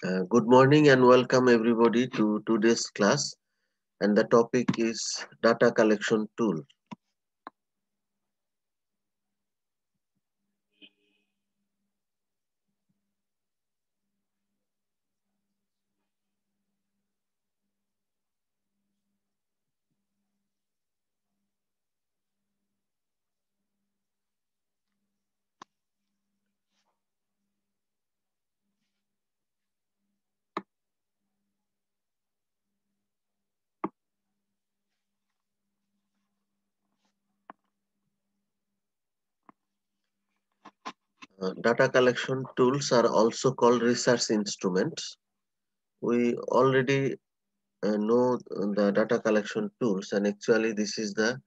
Good morning and welcome everybody to today's class, and the topic is data collection tool. Data collection tools are also called research instruments. We already know the data collection tools, and actually this is the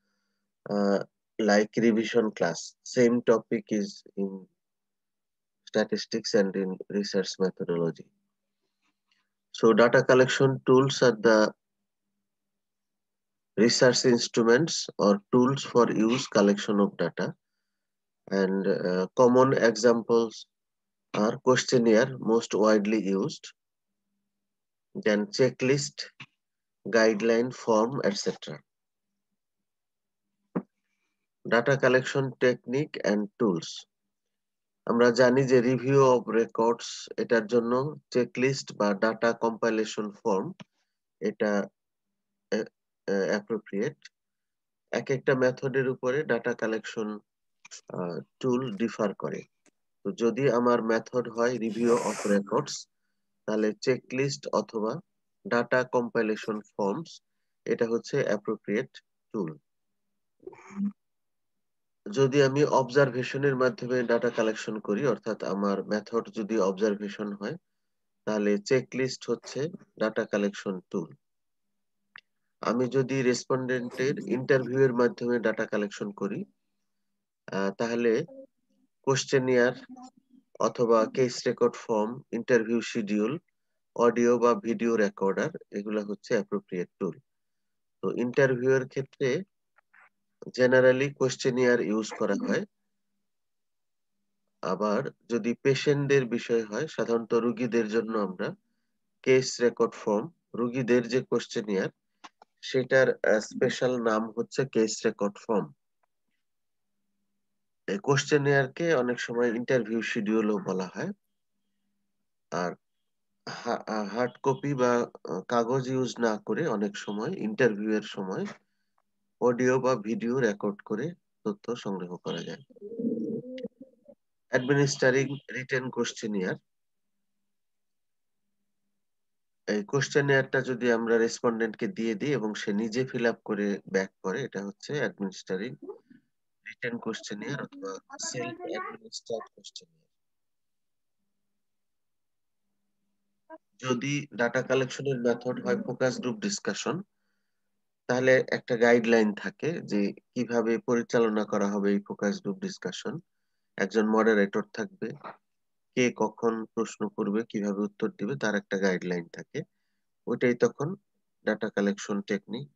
uh, like revision class. Same topic is in statistics and in research methodology. So data collection tools are the research instruments or tools for use collection of data, and common examples are questionnaire, most widely used, then checklist, guideline, form, etc. Data collection technique and tools. আমরা জানি যে review of records এটার জন্য checklist বা data compilation form এটা appropriate. এক একটা মেথডের উপরে ডাটা কালেকশন টুল ডিফার করে। তো যদি আমার মেথড হয় রিভিউ অফ রেকর্ডস, তাহলে চেকলিস্ট অথবা ডাটা কম্পাইলেশন ফর্মস এটা হচ্ছে অ্যাপ্রোপ্রিয়েট টুল। যদি আমি অবজারভেশনের মাধ্যমে ডাটা কালেকশন করি, অর্থাৎ আমার মেথড যদি অবজারভেশন হয়, তাহলে চেকলিস্ট হচ্ছে ডাটা কালেকশন টুল। আমি যদি রেসপন্ডেন্টের ইন্টারভিউ এর মাধ্যমে ডাটা কালেকশন করি, তাহলে কোশ্চেনিয়ার অথবা case record form, interview schedule, audio বা ভিডিও রেকর্ডার এগুলো হচ্ছে অ্যাপ্রোপ্রিয়েট টুল। তো ইন্টারভিউয়ের ক্ষেত্রে জেনারেলি কোশ্চেনিয়ার ইউজ করা হয়। আবার যদি পেশেন্টদের বিষয় হয়, সাধারণত রোগীদের জন্য আমরা কেস রেকর্ড ফর্ম, রোগীদের যে কোশ্চেনিয়ার সেটার স্পেশাল নাম হচ্ছে কেস রেকর্ড ফর্ম। এই কোশ্চেনিয়ারকে অনেক সময় ইন্টারভিউ শিডিউলও বলা হয়। আর হার্ড কপি বা কাগজ ইউজ না করে অনেক সময় ইন্টারভিউ এর সময় অডিও বা ভিডিও রেকর্ড করে তথ্য সংগ্রহ করা যায়। অ্যাডমিনিস্ট্রেটিং রিটেন কোশ্চেনিয়ার, এই কোশ্চেনিয়ারটা যদি আমরা রেসপন্ডেন্টকে দিয়ে দিই এবং সে নিজে ফিল আপ করে ব্যাক করে, এটা হচ্ছে অ্যাডমিনিস্ট্রেটিং রিটেন কোশ্চেনিয়ার অথবা সেলফ অ্যাডমিনিস্ট্রেট কোশ্চেনিয়ার। যদি ডাটা কালেকশনের মেথড হয় ফোকাস গ্রুপ ডিসকাশন, তাহলে একটা গাইডলাইন থাকে যে কিভাবে পরিচালনা করা হবে এই ফোকাস গ্রুপ ডিসকাশন। একজন মডারেটর থাকবে, কে কখন প্রশ্ন করবে, কিভাবে উত্তর দিবে, তার একটা গাইডলাইন থাকে। ওইটাই তখন ডাটা কালেকশন টেকনিক।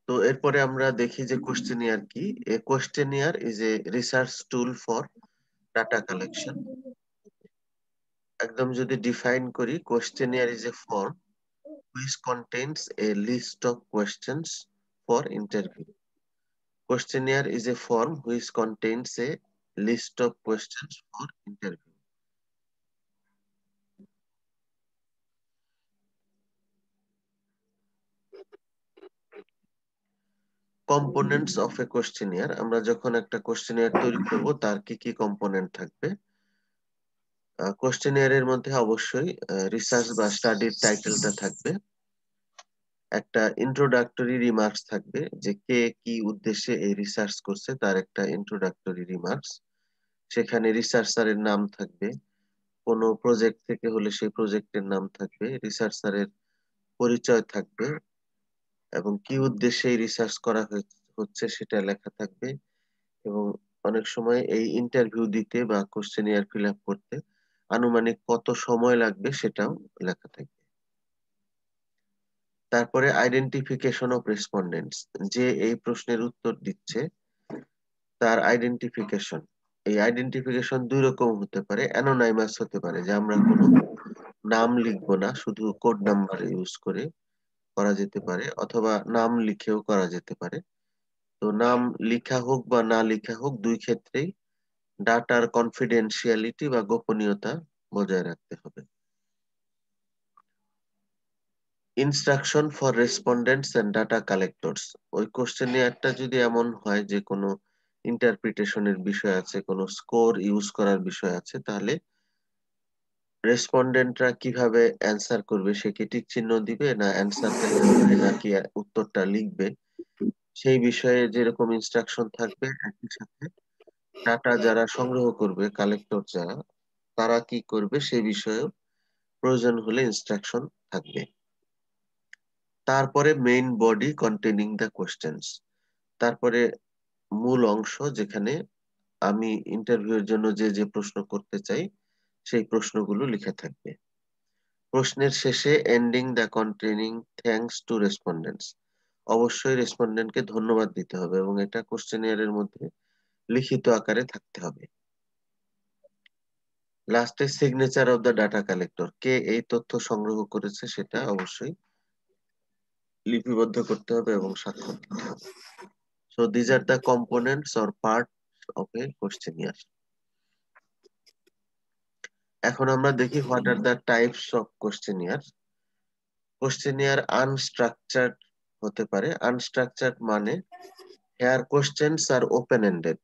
তো এরপরে আমরা দেখি যে কোশ্চেনিয়ার কি। A questionnaire is a research tool for data collection. একদম যদি ডিফাইন করি, questionnaire is a form which contains a list of questions for interview. Questionnaire is a form which contains a list of questions for interview. Components of A questionnaire, আমরা যখন একটা questionnaire তৈরি করব তার কি কি কম্পোনেন্ট থাকবে। কোশ্চেনিয়ারের মধ্যে অবশ্যই রিসার্চ বা স্টাডির টাইটেলটা থাকবে। একটা ইন্ট্রোডাক্টরি রিমার্কস থাকবে যে কে কি উদ্দেশ্যে এই রিসার্চ করছে, তার একটা ইন্ট্রোডাক্টরি রিমার্কস। সেখানে রিসার্চারের নাম থাকবে, কোনো প্রজেক্ট থেকে হলে সেই প্রজেক্টের নাম থাকবে, রিসার্চারের পরিচয় থাকবে এবং কি উদ্দেশ্যে এই রিসার্চ করা হচ্ছে সেটা লেখা থাকবে। এবং অনেক সময় এই ইন্টারভিউ দিতে বা কোশ্চেনিয়ার ফিল আপ করতে আনুমানিক কত সময় লাগবে সেটাও লেখা থাকবে। তারপরে আইডেন্টিফিকেশন অফ রেসপন্ডেন্টস, যে এই প্রশ্নের উত্তর দিচ্ছে তার আইডেন্টিফিকেশন। এই আইডেন্টিফিকেশন দুই রকম হতে পারে, অ্যানোনাইমাস হতে পারে, যে আমরা কোনো নাম লিখবো না, শুধু কোড নাম্বার ইউজ করে করা যেতে পারে, অথবা নাম লিখেও করা যেতে পারে। তো নাম লিখা হোক বা না লিখা হোক, দুই ক্ষেত্রেই ডাটার কনফিডেন্সিয়ালিটি বা গোপনীয়তা বজায় রাখতে হবে। Instruction for respondents and data collectors, ওই কোশ্চেনিয়ারটা যদি এমন হয় যে কোনো ইন্টারপ্রিটেশনের বিষয় আছে, কোনো স্কোর ইউজ করার বিষয় আছে, তাহলে রেসপন্ডেন্টরা কিভাবে অ্যান্সার করবে, সে কি টিক চিহ্ন দিবে না অ্যান্সারটা লিখবে নাকি উত্তরটা লিখবে, সেই বিষয়ে যেরকম ইনস্ট্রাকশন থাকবে, একই সাথে ডাটা যারা সংগ্রহ করবে, কালেক্টর যারা, তারা কি করবে সেই বিষয়ে প্রয়োজন হলে ইনস্ট্রাকশন থাকবে। তারপরে main body containing the questions, তারপরে মূল অংশ, যেখানে আমি ইন্টারভিউর জন্য যে যে প্রশ্ন করতে চাই সেই প্রশ্নগুলো লিখে থাকবে। প্রশ্নের শেষে ending the containing thanks to respondents, অবশ্যই রেসপন্ডেন্টকে ধন্যবাদ দিতে হবে এবং এটা কোশ্চেনিয়ারের মধ্যে লিখিত আকারে থাকতে হবে। লাস্টে signature of the data collector, কে এই তথ্য সংগ্রহ করেছে সেটা অবশ্যই লিপিবদ্ধ করতে হবে এবং স্বাক্ষর দিতে হবে। So these are the components or part of A questionnaire. এখন আমরা দেখি what are the types of questionnaire. Questionnaire unstructured হতে পারে। আনস্ট্রাকচার্ড মানে হেয়ার কোশ্চেন্স আর ওপেন এন্ডেড।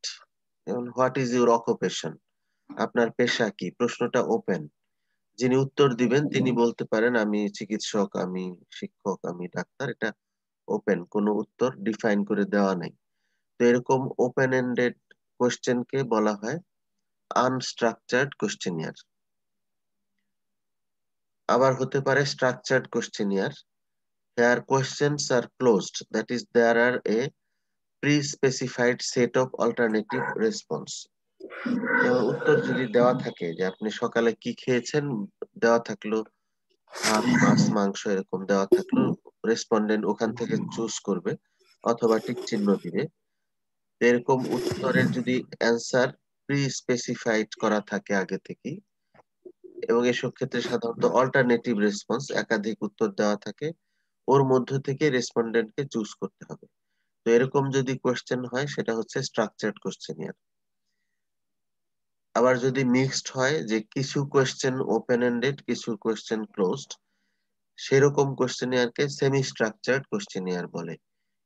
যেমন হোয়াট ইজ ইউর অকুপেশন, আপনার পেশা কি, প্রশ্নটা ওপেন। যিনি উত্তর দিবেন তিনি বলতে পারেন আমি চিকিৎসক, আমি শিক্ষক, আমি ডাক্তার। এটা ওপেন, কোনো উত্তর ডিফাইন করে দেওয়া নাই। তো এরকম ওপেন এন্ডেড কোশ্চেনকে বলা হয় আনস্ট্রাকচার্ড কোশ্চেনিয়ার। আবার হতে পারে structured questionnaire, here questions are closed, that is there are a prespecified set of alternative response. যেমন উত্তর যদি দেওয়া থাকে যে আপনি সকালে কি খেয়েছেন, দেওয়া থাকলো ভাত, মাছ, মাংস, এরকম দেওয়া থাকলো, রেসপন্ডেন্ট ওখান থেকে চুজ করবে অথবা টিক চিহ্ন দিবে। এরকম উত্তরের যদি অ্যান্সার প্রি স্পেসিফাইড করা থাকে আগে থেকেই, এবং এসব ক্ষেত্রে সাধারণত অল্টারনেটিভ রেসপন্স, একাধিক উত্তর দেওয়া থাকে, ওর মধ্য থেকে রেসপন্ডেন্টকে চুজ করতে হবে। তো এরকম যদি কোশ্চেন হয় সেটা হচ্ছে স্ট্রাকচার্ড কোশ্চেনিয়ার। আবার যদি মিক্সড হয়, যে কিছু কোশ্চেন ওপেন এন্ডেড, কিছু কোশ্চেন ক্লোজড, সেরকম কোশ্চেনিয়ারকে সেমি স্ট্রাকচার্ড কোশ্চেনিয়ার বলে।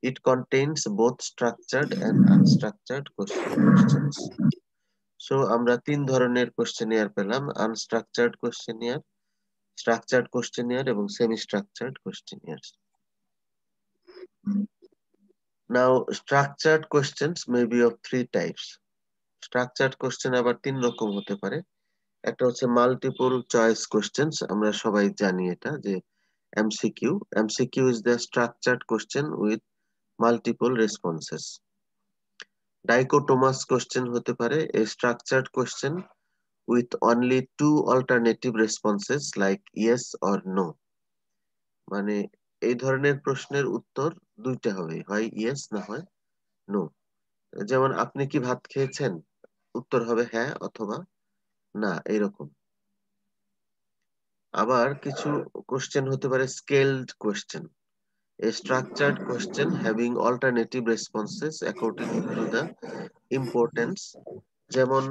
It contains both structured and unstructured questions. So আমরা তিন ধরনের কোশ্চেনিয়ার পেলাম: আনস্ট্রাকচার্ড কোশ্চেনিয়ার, স্ট্রাকচার্ড কোশ্চেনিয়ার এবং semi structured questionnaire. Now structured questions may be of three types. Structured question আবার তিন রকম হতে পারে। একটা হচ্ছে মাল্টিপল চয়েস কোশ্চেন্স, আমরা সবাই জানি এটা, যে MCQ. MCQ is the structured question with multiple responses. Dichotomous question হতে পারে a structured question with only two alternative responses like yes or no. মানে এই ধরনের প্রশ্নের উত্তর দুইটা হবে, হয় ইয়েস না হয় নো। যেমন আপনি কি ভাত খেয়েছেন, উত্তর হবে হ্যাঁ অথবা না, এরকম। আবার কিছু কোশ্চেন হতে পারে skilled question, a structured question having alternative responses according to the importance। যেমন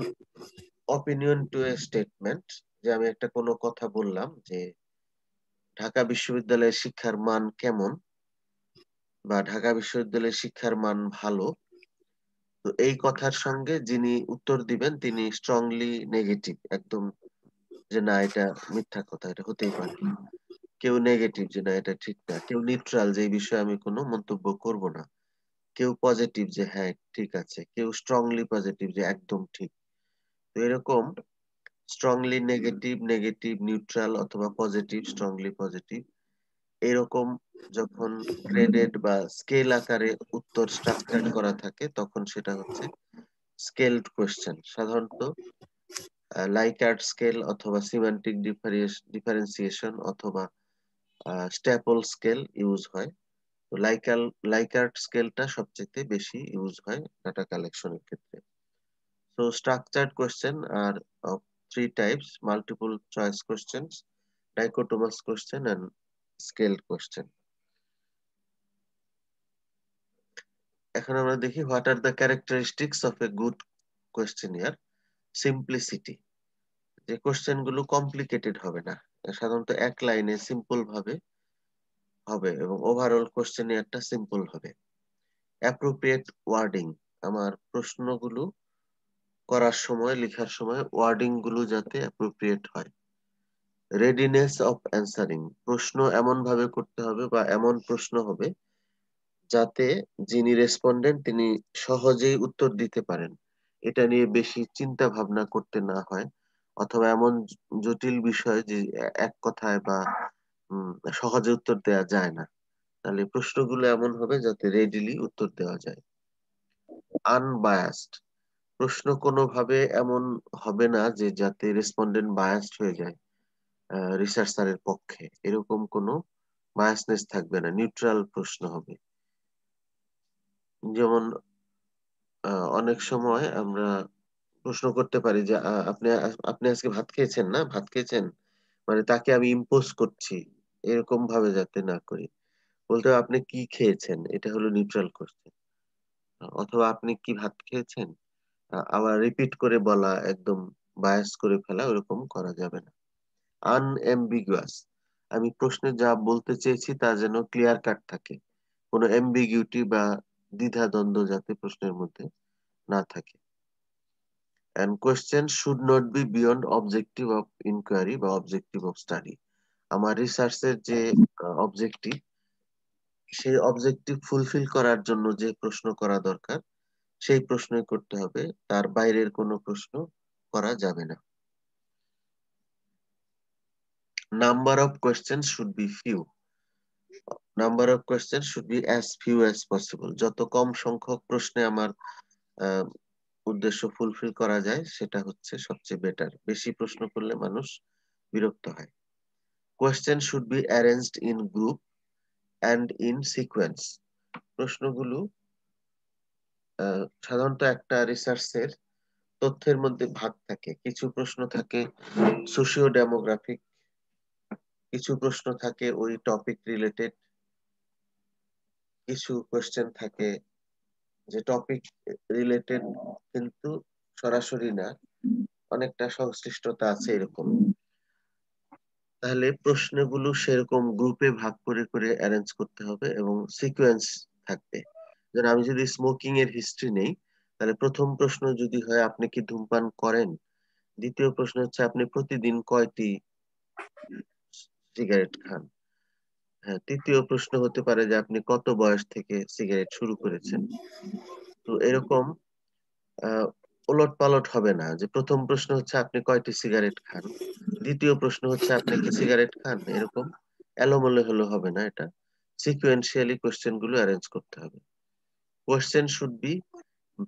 opinion to a statement, যে আমি একটা কোনো কথা বললাম যে ঢাকা বিশ্ববিদ্যালয়ের শিক্ষার মান কেমন, বা ঢাকা বিশ্ববিদ্যালয়ের শিক্ষার মান ভালো। তো এই কথার সঙ্গে যিনি উত্তর দিবেন তিনি স্ট্রংলি নেগেটিভ, একদম যে না এটা মিথ্যা কথা, এটা হতেই পারে না। কেউ নেগেটিভ যে না এটা ঠিক না, কেউ নিউট্রাল যে এই বিষয়ে আমি কোনো মন্তব্য করব না, কেউ পজিটিভ যে হ্যাঁ ঠিক আছে, কেউ স্ট্রংলি পজিটিভ যে একদম ঠিক। তো এরকম স্ট্রংলি নেগেটিভ, নেগেটিভ নিউট্রাল, অথবা পজিটিভ স্ট্রংলি পজিটিভ, এরকম যখন গ্রেডেড বা স্কেল আকারে উত্তর স্ট্রাকচার করা থাকে তখন সেটা হচ্ছে স্কেলড কোশ্চেন। সাধারণত লাইকার্ট স্কেল অথবা সিমেন্টিক ডিফারেন্সিয়েশন অথবা স্ট্যাপল স্কেল ইউজ হয়। তো লাইকার্ট স্কেলটা সবচেয়ে বেশি ইউজ হয় ডাটা কালেকশনের ক্ষেত্রে। So structured question are of three types: multiple choice questions, dichotomous question, and scaled question. এখন আমরা দেখি what are the characteristics of a good questionnaire. Simplicity, যে কোশ্চেন গুলো কমপ্লিকেটেড হবে না, সাধারণত এক লাইনে সিম্পল ভাবে হবে এবং ওভারঅল কোশ্চেনিয়ারটা সিম্পল হবে। অ্যাপ্রোপ্রিয়েট ওয়ার্ডিং, আমার প্রশ্নগুলো করার সময় লেখার সময় ওয়ার্ডিং গুলো যাতে অ্যাপ্রোপ্রিয়েট হয়। রেডিনেস অফ অ্যান্সারিং, প্রশ্ন এমন ভাবে করতে হবে বা এমন প্রশ্ন হবে যাতে যিনি রেসপন্ডেন্ট তিনি সহজেই উত্তর দিতে পারেন, এটা নিয়ে বেশি চিন্তা ভাবনা করতে না হয়, অথবা এমন জটিল বিষয় যে এক কথায় বা সহজে উত্তর দেওয়া যায় না, তাহলে প্রশ্নগুলো এমন হবে যাতে রেডিলি উত্তর দেওয়া যায়। আনবায়াসড, প্রশ্ন কোনোভাবে এমন হবে না যে যাতে রেসপন্ডেন্ট বায়াসড হয়ে যায় রিসার্চারের পক্ষে, এরকম কোনো বায়াসনেস থাকবে না, নিউট্রাল প্রশ্ন হবে। যেমন অনেক সময় আমরা প্রশ্ন করতে পারি যে আপনি আপনি আজকে ভাত খেয়েছেন না, ভাত খেয়েছেন, মানে তাকে আমি ইম্পোজ করছি, এরকম ভাবে যাতে না করি। বলতে হবে আপনি কি খেয়েছেন, এটা হলো নিউট্রাল কোশ্চেন। অথবা আপনি কি ভাত খেয়েছেন, আবার রিপিট করে বলা, একদম বায়াস করে ফেলা, ওরকম করা যাবে না। আনএম্বিগুয়াস, আমি প্রশ্নে যা বলতে চেয়েছি তা যেন ক্লিয়ার কাট থাকে, কোনো এম্বিগিউটি বা দ্বিধা দ্বন্দ্ব যাতে প্রশ্নের মধ্যে না থাকে। And question should not be beyond objective of inquiry বা objective of study, আমার রিসার্চের যে অবজেক্টিভ, সেই অবজেক্টিভ ফুলফিল করার জন্য যে প্রশ্ন করা দরকার সেই প্রশ্নই করতে হবে, তার বাইরের কোনো প্রশ্ন করা যাবে না। Number of question should be few, number of question should be as few as possible, যত কম সংখ্যক প্রশ্নে আমার আহ, উদ্দেশ্য ফুলফিল করা যায় সেটা হচ্ছে সবচেয়ে বেটার, বেশি প্রশ্ন করলে মানুষ বিরক্ত হয়। Question should be arranged in group and in sequence, প্রশ্নগুলো সাধারণত একটা রিসার্চের তথ্যের মধ্যে ভাগ থাকে, কিছু প্রশ্ন থাকে সোশিও ডেমোগ্রাফিক, কিছু প্রশ্ন থাকে ওই টপিক রিলেটেড, কিছু কোয়েশ্চেন থাকে যে টপিক রিলেটেড কিন্তু সরাসরি না, অনেকটা সংশ্লিষ্টতা আছে এরকম। তাহলে প্রশ্নগুলো সেরকম গ্রুপে ভাগ করে করে অ্যারেঞ্জ করতে হবে এবং সিকোয়েন্স থাকবে। যেন আমি যদি স্মোকিং এর হিস্ট্রি নেই, তাহলে প্রথম প্রশ্ন যদি হয় আপনি কি ধূমপান করেন, দ্বিতীয় প্রশ্ন হচ্ছে আপনি প্রতিদিন কয়টি সিগারেট খান, হ্যাঁ, তৃতীয় প্রশ্ন হতে পারে যে আপনি কত বয়স থেকে সিগারেট শুরু করেছেন। তো এরকম আহ ওলট পালট হবে না যে প্রথম প্রশ্ন হচ্ছে আপনি কয়টি সিগারেট খান, দ্বিতীয় প্রশ্ন হচ্ছে আপনি কি সিগারেট খান, এরকম এলোমেলো হলে হবে না, এটা সিকুয়েন্সিয়ালি কোশ্চেন গুলো অ্যারেঞ্জ করতে হবে। কোশ্চেন শুড বি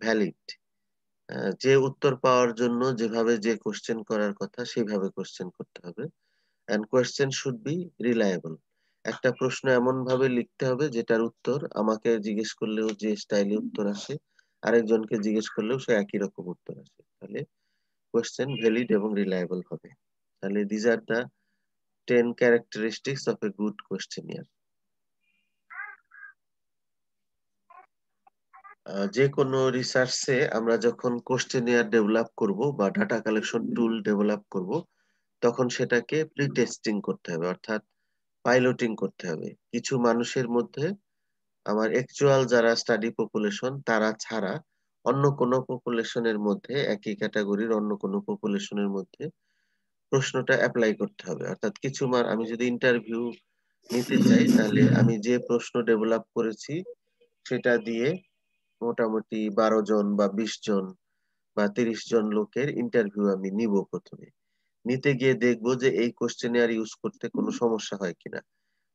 ভ্যালিড, যে উত্তর পাওয়ার জন্য যেভাবে যে কোশ্চেন করার কথা সেইভাবে কোশ্চেন করতে হবে। And question should be reliable, একটা প্রশ্ন এমন ভাবে লিখতে হবে যেটার উত্তর আমাকে জিজ্ঞেস করলেও যে স্টাইলে উত্তর আসে, আরেকজনকে জিজ্ঞেস করলেও সে একই রকম উত্তর আসে, তাহলে কোশ্চেন ভ্যালিড এবং রিলায়েবল হবে। তাহলে these are the 10 characteristics of a good questionnaire. যে কোনো রিসার্চে আমরা যখন কোশ্চেনিয়ার ডেভেলপ করব বা ডাটা কালেকশন টুল ডেভেলপ করব, তখন সেটাকে প্রি টেস্টিং করতে হবে, অর্থাৎ পাইলটিং করতে হবে। কিছু মানুষের মধ্যে, আমার অ্যাকচুয়াল যারা স্টাডি পপুলেশন তারা ছাড়া অন্য কোনো পপুলেশনের মধ্যে, একই ক্যাটাগরির অন্য কোনো পপুলেশনের মধ্যে প্রশ্নটা অ্যাপ্লাই করতে হবে। অর্থাৎ আমি যদি ইন্টারভিউ নিতে চাই, তাহলে আমি যে প্রশ্ন ডেভেলপ করেছি সেটা দিয়ে মোটামুটি 12 জন বা 20 জন বা 30 জন লোকের ইন্টারভিউ আমি নিব প্রথমে। নিতে গিয়ে দেখবো যে এই কোশ্চেনিয়ার ইউজ করতে কোনো সমস্যা হয় কিনা,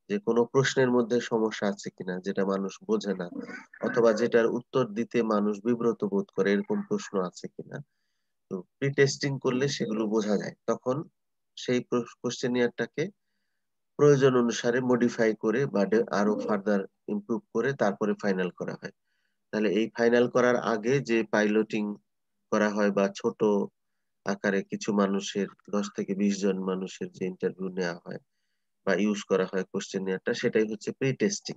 যে কোনো প্রশ্নের মধ্যে সমস্যা আছে কিনা যেটা মানুষ বোঝে না, অথবা যেটার উত্তর দিতে মানুষ বিব্রত বোধ করে, এরকম প্রশ্ন আছে কিনা। তো প্রি টেস্টিং করলে সেগুলো বোঝা যায়, তখন সেই কোশ্চেনিয়ারটাকে প্রয়োজন অনুসারে মডিফাই করে বা আরো ফার্দার ইমপ্রুভ করে তারপরে ফাইনাল করা হয়। তাহলে এই ফাইনাল করার আগে যে পাইলটিং করা হয় বা ছোট আকারে কিছু মানুষের 10 থেকে 20 জন মানুষের যে ইন্টারভিউ নেওয়া হয় বা ইউজ করা হয় কোশ্চেনিয়ারটা, সেটাই হচ্ছে প্রি টেস্টিং।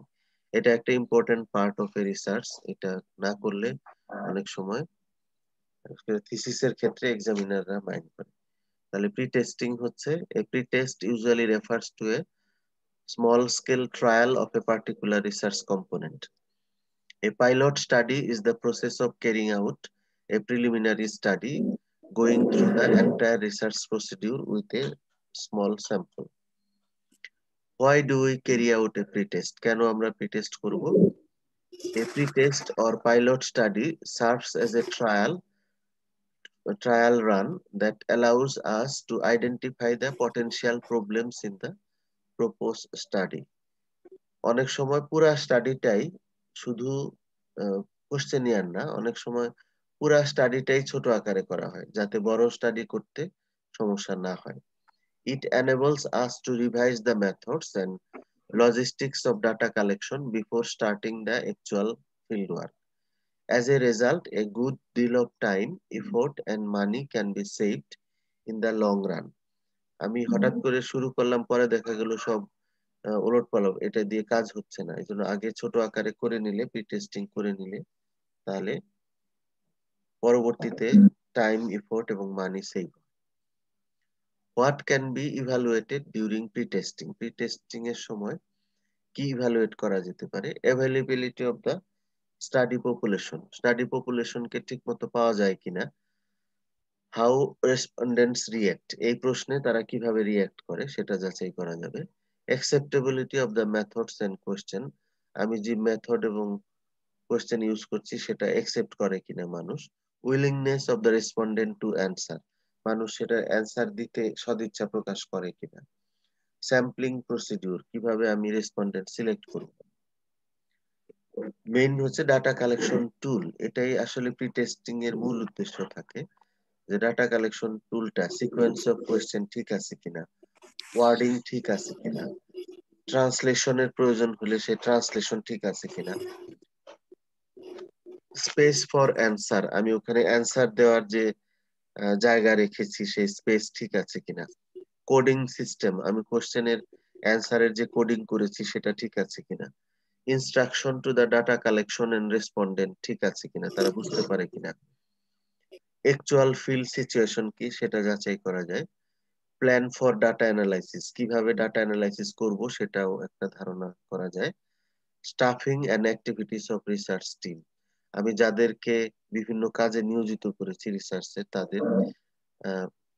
এটা একটা important part of a research. এটা না করলে অনেক সময় থিসিসের ক্ষেত্রে এক্সামিনাররা মাইন্ড করে। তাহলে প্রি টেস্টিং হচ্ছে, a pre test usually refers to a small scale trial of a particular research component. A pilot study is the process of carrying out a preliminary study going through the entire research procedure with a small sample. Why do we carry out a pre-test? কেন আমরা pre-test করব? A pre-test or pilot study serves as a trial run that allows us to identify the potential problems in the proposed study. অনেক সময় পুরা স্টাডিটাই শুধু questionnaire না, অনেক সময় পুরা স্টাডিটাই ছোট আকারে করা হয় যাতে বড় স্টাডি করতে সমস্যা না হয়। It enables us to revise the methods and logistics of data collection before starting the actual fieldwork. As a result, a good deal of time, effort, and money can be saved in the long run. আমি হঠাৎ করে শুরু করলাম, পরে দেখা গেল সব উলটপালট, এটা দিয়ে কাজ হচ্ছে না। এই জন্য আগে ছোট আকারে করে নিলে, প্রি টেস্টিং করে নিলে, তাহলে পরবর্তীতে টাইম, এফোর্ট এবং money save. What can be evaluated during pre testing? Pre testing এর সময় কি ইভালুয়েট করা যেতে পারে? Availability of the study population, study পপুলেশনকে ঠিক মতো পাওয়া যায় কিনা। হাউ রেসপন্ডেন্টস রিয়েক্ট, এই প্রশ্নে তারা কিভাবে রিয়েক্ট করে সেটা যাচাই করা যাবে। Acceptability of the methods and question, আমি যে মেথড এবং কোশ্চেন ইউজ করছি সেটা অ্যাকসেপ্ট করে কিনা মানুষ। Willingness of the respondent to answer, মানুষ সেটা অ্যান্সার দিতে সদিচ্ছা প্রকাশ করে কিনা। স্যাম্পলিং প্রসিডিউর, কিভাবে আমি রেসপন্ডেন্ট সিলেক্ট করব। মেইন হচ্ছে ডাটা কালেকশন টুল, এটাই আসলে প্রি টেস্টিং এর মূল উদ্দেশ্য থাকে, যে ডাটা কালেকশন টুলটা সিকোয়েন্স অফ কোয়েশ্চেন ঠিক আছে কিনা, ওয়ার্ডিং ঠিক আছে কিনা, ট্রান্সলেশনের প্রয়োজন হলে সেই ট্রান্সলেশন ঠিক আছে কিনা, স্পেস ফর অ্যান্সার, আমি ওখানে অ্যান্সার দেওয়ার যে জায়গা রেখেছি সেই স্পেস ঠিক আছে কিনা, কোডিং সিস্টেম, আমি কোশ্চেনের অ্যান্সারের যে কোডিং করেছি সেটা ঠিক আছে কিনা, instruction to the data collection and respondent ঠিক আছে কিনা, তারা বুঝতে পারে কিনা, অ্যাকচুয়াল ফিল্ড সিচুয়েশন কি সেটা যাচাই করা যায়। প্ল্যান ফর ডাটা অ্যানালাইসিস, কিভাবে ডাটা অ্যানালাইসিস করব সেটাও একটা ধারণা করা যায়। Staffing and activities of research team, আমি যাদেরকে বিভিন্ন কাজে নিয়োজিত করেছি রিসার্চে তাদের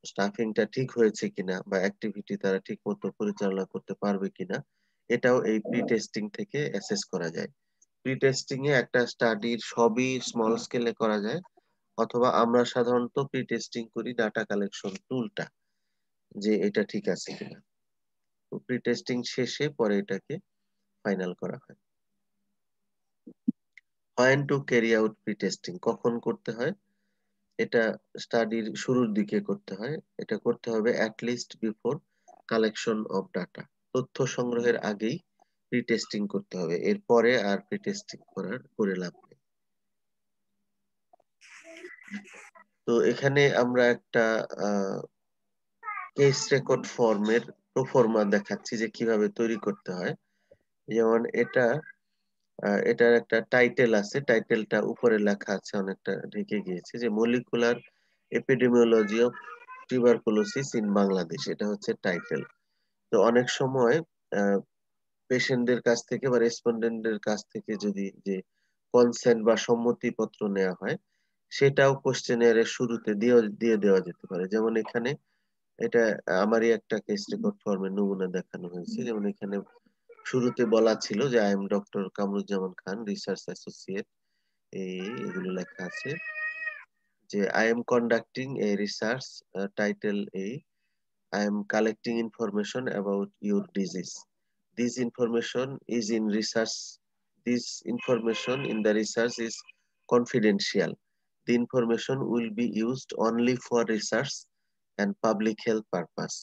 স্টাফিংটা ঠিক হয়েছে কিনা বা অ্যাক্টিভিটি তারা ঠিক মতো পরিচালনা করতে পারবে কিনা, এটাও এই প্রি টেস্টিং থেকে অ্যাসেস করা যায়। প্রি টেস্টিং এ একটা স্টাডির সবই স্মল স্কেলে করা যায়, অথবা আমরা সাধারণত প্রি টেস্টিং করি ডাটা কালেকশন টুলটা, যে এটা ঠিক আছে কিনা। প্রি টেস্টিং শেষে পরে এটাকে ফাইনাল করা হয়। When to carry out pre testing, কখন করতে হয়? এটা স্টাডির শুরুর দিকে করতে হয়, এটা করতে হবে at least before collection of data, তথ্য সংগ্রহের আগেই প্রি টেস্টিং করতে হবে, এরপরে আর প্রি টেস্টিং করে লাভ নেই। তো এখানে আমরা একটা কেস রেকর্ড ফর্মের প্রোফর্মা দেখাচ্ছি যে কিভাবে তৈরি করতে হয়। যেমন এটার একটা টাইটেল আছে, টাইটেলটা উপরে লেখা আছে, অনেকটা ঢেকে গিয়েছে, যে molecular epidemiology of tuberculosis in Bangladesh, এটা হচ্ছে টাইটেল। তো অনেক সময় পেশেন্টদের কাছ থেকে বা রেসপন্ডেন্টদের কাছ থেকে যদি যে কনসেন্ট বা সম্মতি পত্র নেওয়া হয়, সেটাও কোশ্চেনিয়ারের শুরুতে দিয়ে দেওয়া যেতে পারে। যেমন এখানে এটা আমারই একটা কেস রেকর্ড ফর্মের নমুনা দেখানো হয়েছে। যেমন এখানে শুরুতে বলা ছিল যে I am doctor Kamruzzaman Khan, research associate, এগুলো লেখা আছে, যে I am conducting a research, title এই, I am collecting information about your disease. This information is in research. This information in the research is confidential. The information will be used only for research and public health purpose.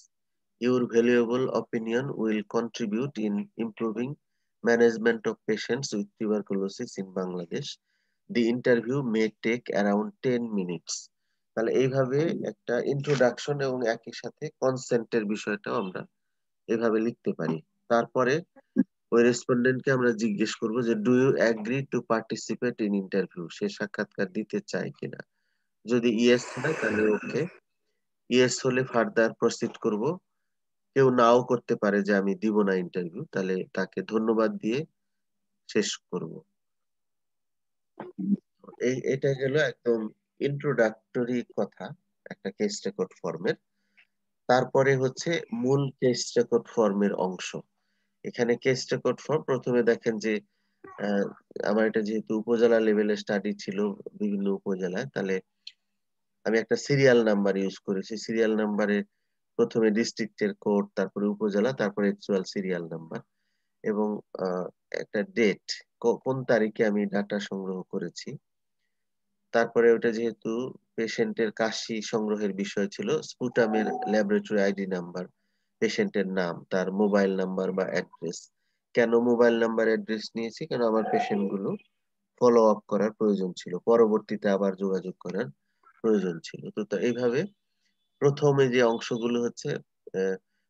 Your valuable opinion will contribute in improving management of patients with tuberculosis in Bangladesh. The interview may take around 10 minutes. তাহলে এইভাবে একটা introduction এবং একই সাথে কনসেন্টের বিষয়টাও আমরা এভাবে লিখতে পারি। তারপরে ওই রেসপন্ডেন্টকে আমরা জিজ্ঞেস করব যে do you agree to participate in interview, সে সাক্ষাৎকার দিতে চায় কিনা। যদি ইয়েস হয় তাহলে ওকে, ইয়েস হলে ফার্দার প্রসিড করব। কেউ নাও করতে পারে যে আমি দিব না ইন্টারভিউ, তাহলে তাকে ধন্যবাদ দিয়ে শেষ করব। এটা গেল একদম ইন্ট্রোডাক্টরি কথা একটা কেস রেকর্ড ফর্মের। তারপরে হচ্ছে মূল কেস রেকর্ড ফর্মের অংশ। এখানে কেস রেকর্ড ফর্ম প্রথমে দেখেন যে আহ, আমার এটা যেহেতু উপজেলা লেভেলের স্টাডি ছিল বিভিন্ন উপজেলায়, তাহলে আমি একটা সিরিয়াল নাম্বার ইউজ করেছি। সিরিয়াল নাম্বারে প্রথমে ডিস্ট্রিক্টের কোড, তারপরে উপজেলা, তারপরে অ্যাকচুয়াল সিরিয়াল নাম্বার এবং আহ, একটা ডেট, কোন তারিখে আমি ডাটা সংগ্রহ করেছি। তারপরে ওটা যেহেতু পেশেন্টের কাশি সংগ্রহের বিষয় ছিল, স্পুটামের ল্যাবরেটরি আইডি নাম্বার, পেশেন্টের নাম, তার মোবাইল নাম্বার বা অ্যাড্রেস। কেন মোবাইল নাম্বার অ্যাড্রেস নিয়েছি? কারণ আমার পেশেন্ট গুলো ফলো আপ করার প্রয়োজন ছিল, পরবর্তীতে আবার যোগাযোগ করার প্রয়োজন ছিল। তো এইভাবে প্রথমে যে অংশগুলো হচ্ছে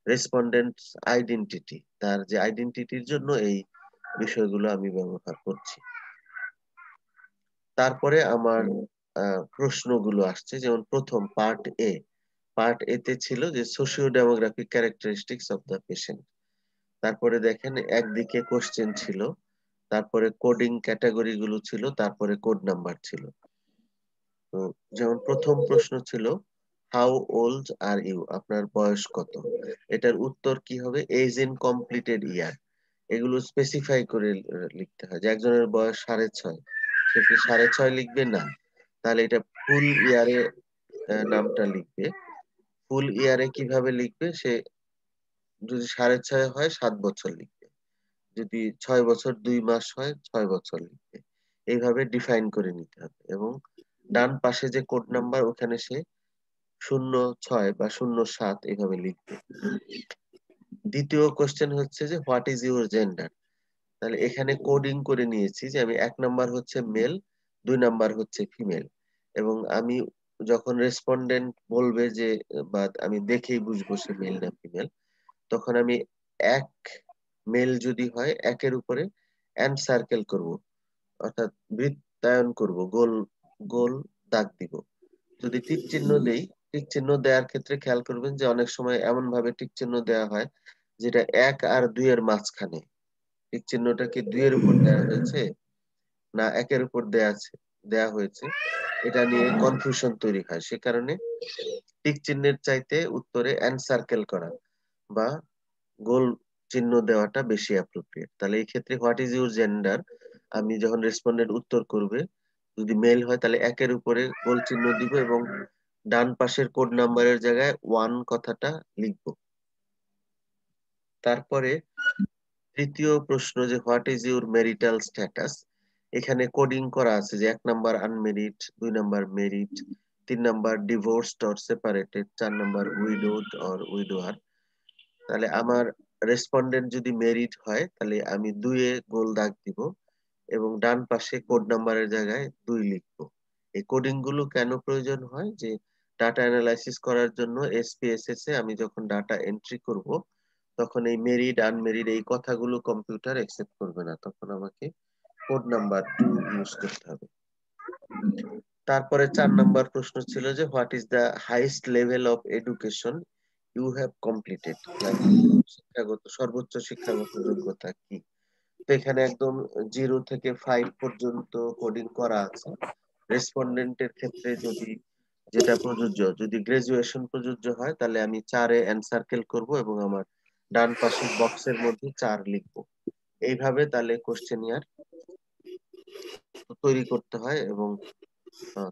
রেসপন্ডেন্ট আইডেন্টিটি, তার যে আইডেন্টিটির জন্য এই বিষয়গুলো আমি ব্যবহার করছি। তারপরে আমার প্রশ্নগুলো আসছে, যেমন প্রথম পার্ট এ। পার্ট এ তে ছিল যে socio demographic characteristics of the patient. তারপরে দেখেন একদিকে কোশ্চেন ছিল, তারপরে কোডিং ক্যাটাগরি গুলো ছিল, তারপরে কোড নাম্বার ছিল। তো যেমন প্রথম প্রশ্ন ছিল হাউ ওল্ড আর ইউ, আপনার বয়স কত। এটার উত্তর কি হবে? এজ ইন কমপ্লিটেড ইয়ার। এগুলো স্পেসিফাই করে লিখতে হয়। যে একজনের বয়স 6.5, সে কি 6.5 লিখবে? না, তাহলে এটা ফুল ইয়ারে নামটা লিখবে। ফুল ইয়ারে কিভাবে লিখবে? সে যদি 6.5 হয় 7 বছর লিখবে, যদি 6 বছর 2 মাস হয় 6 বছর লিখবে। এইভাবে ডিফাইন করে নিতে হবে। এবং ডান পাশে যে কোড নাম্বার, ওখানে সে 06 বা 07 এইভাবে লিখবে। দ্বিতীয় কোশ্চেন হচ্ছে যে হোয়াট ইজ ইউর জেন্ডার। তাহলে এখানে কোডিং করে নিয়েছি যে আমি 1 নাম্বার হচ্ছে মেল, 2 নাম্বার হচ্ছে ফিমেল। এবং আমি যখন রেসপন্ডেন্ট বলবে যে, বা আমি দেখেই বুঝবো সে মেল না ফিমেল, তখন আমি এক, মেল যদি হয় একের উপরে এন্ড সার্কেল করব, অর্থাৎ বৃত্তায়ন করব, গোল গোল দাগ দিব। যদি টিক চিহ্ন দেই, টিক চিহ্ন দেওয়ার ক্ষেত্রে খেয়াল করবেন যে অনেক সময় এমন ভাবে টিক চিহ্ন দেওয়া হয় যেটা 1 আর 2 এর মাঝখানে। টিক চিহ্নটা কি 2 এর উপর দেওয়া হয়েছে না 1-এর উপর দেয়া হয়েছে, এটা নিয়ে কনফিউশন তৈরি হয়। সে কারণে টিক চিহ্নের চাইতে উত্তরে এন্ড সার্কেল করা বা গোল চিহ্ন দেওয়াটা বেশি অ্যাপ্রোপ্রিয়েট। তাহলে এই ক্ষেত্রে হোয়াট ইজ ইউর জেন্ডার, আমি যখন রেসপন্ডেন্ট উত্তর করবে, যদি মেল হয় তাহলে 1-এর উপরে গোল চিহ্ন দিব এবং ডান পাশের কোড নাম্বারের জায়গায় 1 কথাটা লিখবো। তারপরে তৃতীয় প্রশ্ন যে what is your marital status. এখানে কোডিং করা আছে যে 1 number unmarried, 2 number married, 3 number divorced or separated, 4 number widowed or widower. তাহলে আমার রেসপন্ডেন্ট যদি মেরিড হয় তাহলে আমি 2-এ গোল দাগ দিব এবং ডান পাশে কোড নাম্বারের জায়গায় 2 লিখবো। এই কোডিং গুলো কেন প্রয়োজন হয়? যে ডাটা অ্যানালাইসিস করার জন্য এসপিএসএস এ আমি যখন ডাটা এন্ট্রি করব, তখন এই মেরিড আনমেরিড এই কথাগুলো কম্পিউটার একসেপ্ট করবে না, তখন আমাকে কোড নাম্বার 2 ইউজ করতে হবে। তারপরে 4 নাম্বার প্রশ্ন ছিল যে what is the highest level of education you have completed, শিক্ষাগত সর্বোচ্চ শিক্ষাগত যোগ্যতা কি। তো এখানে একদম 0 থেকে 5 পর্যন্ত কোডিং করা আছে। রেসপন্ডেন্টের ক্ষেত্রে যদি যেটা প্রযোজ্য, যদি গ্রাজুয়েশন প্রযোজ্য হয় তাহলে আমি 4-এ এনসার্কেল করব এবং আমার ডান পাশের বক্সের মধ্যে 4 লিখবো। এইভাবে তাহলে কোশ্চেনিয়ার তৈরি করতে হয় এবং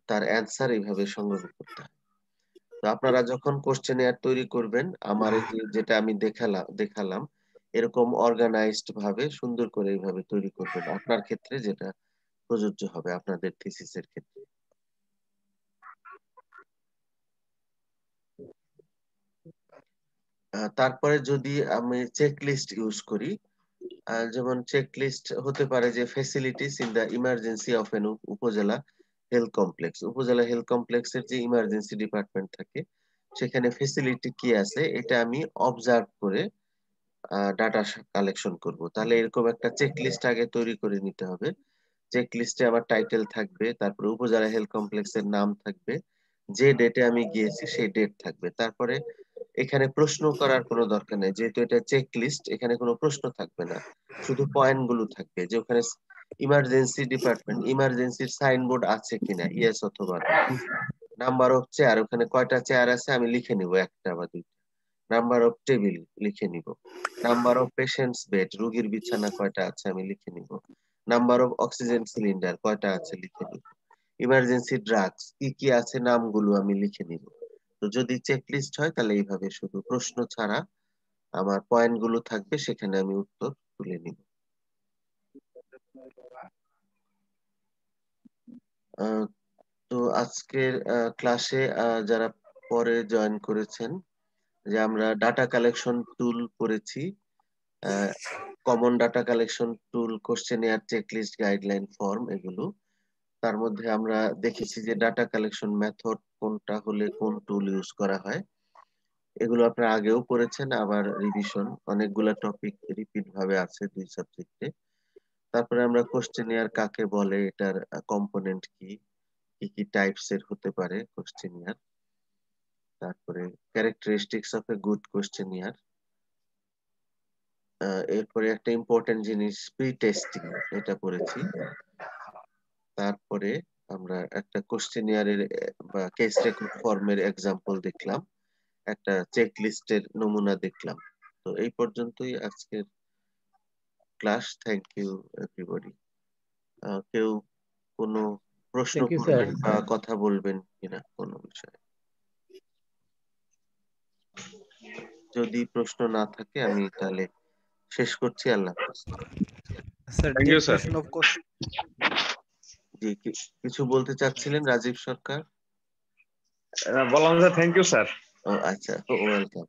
তার অ্যান্সার এইভাবে সংগ্রহ করতে হয়। তো আপনারা যখন কোশ্চেনিয়ার তৈরি করবেন, আমার এই যে যেটা আমি দেখালাম এরকম অর্গানাইজড ভাবে সুন্দর করে এইভাবে তৈরি করবেন, আপনার ক্ষেত্রে যেটা প্রযোজ্য হবে আপনাদের থিসিসের ক্ষেত্রে। তারপরে যদি আমি চেকলিস্ট ইউজ করি, যেমন চেকলিস্ট হতে পারে যে facilities in the emergency of N উপজেলা হেলথ কমপ্লেক্স। উপজেলা হেলথ কমপ্লেক্সের যে ইমার্জেন্সি ডিপার্টমেন্ট থাকে সেখানে ফেসিলিটি কি আছে এটা আমি অবজার্ভ করে ডাটা কালেকশন করব। তাহলে এরকম একটা চেকলিস্ট আগে তৈরি করে নিতে হবে। চেকলিস্টে আমার টাইটেল থাকবে, তারপরে উপজেলা হেলথ কমপ্লেক্সের নাম থাকবে, যে ডেটে আমি গিয়েছি সেই ডেট থাকবে। তারপরে এখানে প্রশ্ন করার কোনো দরকার নেই, যেহেতু এটা চেক লিস্ট, এখানে কোনো প্রশ্ন থাকবে না, শুধু পয়েন্ট গুলো থাকবে যে ওখানে ইমার্জেন্সি ডিপার্টমেন্ট, ইমার্জেন্সির সাইনবোর্ড আছে কিনা, ইয়েস অথবা নো। নাম্বার অফ চেয়ার, ওখানে কয়টা চেয়ার আছে আমি লিখে নিব, একটা বা দুইটা। নাম্বার অফ টেবিল লিখে নিব। নাম্বার অফ পেশেন্টস বেড, রোগীর বিছানা কয়টা আছে আমি লিখে নিব। নাম্বার অফ অক্সিজেন সিলিন্ডার কয়টা আছে লিখে নিব। ইমার্জেন্সি ড্রাগস কি কি আছে নামগুলো আমি লিখে নিব। তো যদি চেক লিস্ট হয় তাহলে এইভাবে শুধু প্রশ্ন ছাড়া আমার পয়েন্ট গুলো থাকবে, সেখানে আমি উত্তর তুলে নিব। তো আজকের ক্লাসে যারা পরে জয়েন করেছেন, যে আমরা ডাটা কালেকশন টুল পড়েছি, কমন ডাটা কালেকশন টুল, কোশ্চেনিয়ার, চেকলিস্ট, গাইডলাইন, ফর্ম, এগুলো। তার মধ্যে আমরা দেখেছি যে ডাটা কালেকশন মেথড কোনটা হলে কোন টুল ইউজ করা হয়, এগুলো আপনারা আগেও পড়েছেন, আবার রিভিশন, অনেকগুলা টপিক রিপিট ভাবে আছে দুই সাবজেক্টে। তারপরে আমরা কোশ্চেনিয়ার কাকে বলে, এটার কম্পোনেন্ট কি, কি কি টাইপস এর হতে পারে কোশ্চেনিয়ার, তারপরে characteristics of a good questionnaire, এরপরে একটা ইম্পর্টেন্ট জিনিস প্রি টেস্টিং, এটা পড়েছি। তারপরে আমরা একটা কোশ্চেনিয়ারের বা কেস রেকর্ড ফর্মের এক্সাম্পল দেখলাম, একটা চেক লিস্টের নমুনা দেখলাম। তো এই পর্যন্তই আজকের ক্লাস। Thank you everybody. কেউ কোনো প্রশ্ন থ্যাংক ইউ স্যার। করবেন বা কথা বলবেন কিনা কোনো বিষয়ে? যদি প্রশ্ন না থাকে আমি তাহলে শেষ করছি। আল্লাহ হাফেজ। Sir, thank you sir. Definition of জি, কিছু বলতে চাচ্ছিলেন রাজীব সরকার? বললাম স্যার, থ্যাংক ইউ স্যার। ও আচ্ছা, ওয়েলকাম।